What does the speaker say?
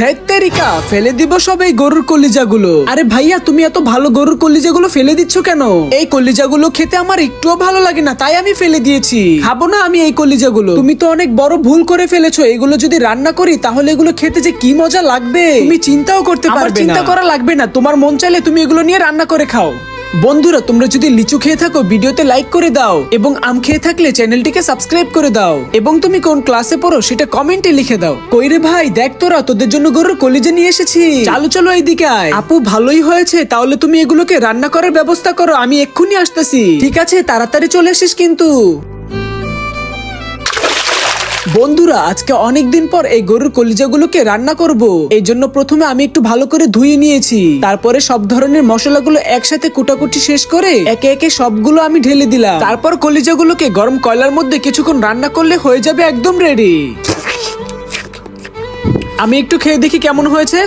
ধ্যাত্তেরিকা, ফেলে দিব সব এই গরুর কলিজাগুলো। আরে ভাইয়া, তুমি এত ভালো গরুর কলিজাগুলো ফেলে দিচ্ছ কেন? এই কলিজাগুলো খেতে আমার একটুও ভালো লাগে না, তাই আমি ফেলে দিয়েছি। খাবো না আমি এই কলিজাগুলো। তুমি তো অনেক বড় ভুল করে ফেলেছো। এগুলো যদি রান্না করি তাহলে এগুলো খেতে যে কি মজা লাগবে তুমি চিন্তাও করতে পারবে না। চিন্তা করা লাগবে না, তোমার মন চাইলে তুমি এগুলো নিয়ে রান্না করে খাও। বন্ধুরা, তোমরা যদি লিচু খেয়ে থাকো ভিডিওতে লাইক করে দাও, এবং আম খেয়ে থাকলে চ্যানেলটিকে সাবস্ক্রাইব করে দাও, এবং তুমি কোন ক্লাসে পড়ো সেটা কমেন্টে লিখে দাও। কইরে ভাই, দেখ তোরা, তোদের জন্য গরুর কলিজা নিয়ে এসেছি। চলো চলো এইদিকে আয়। আপু, ভালোই হয়েছে, তাহলে তুমি এগুলোকে রান্না করার ব্যবস্থা করো, আমি এক্ষুনি আসতেছি। ঠিক আছে, তাড়াতাড়ি চলে আসিস কিন্তু। বন্ধুরা, আজকে অনেকদিন পর এই গরুর কলিজাগুলোকে রান্না করব। এই জন্য প্রথমে আমি একটু ভালো করে ধুয়ে নিয়েছি। তারপরে সব ধরনের মশলাগুলো একসাথে কুটাকুটি শেষ করে একে একে সবগুলো আমি ঢেলে দিলাম। তারপর কলিজাগুলোকে গরম কয়লার মধ্যে কিছুক্ষণ রান্না করলে হয়ে যাবে একদম রেডি। আমি একটু খেয়ে দেখি কেমন হয়েছে।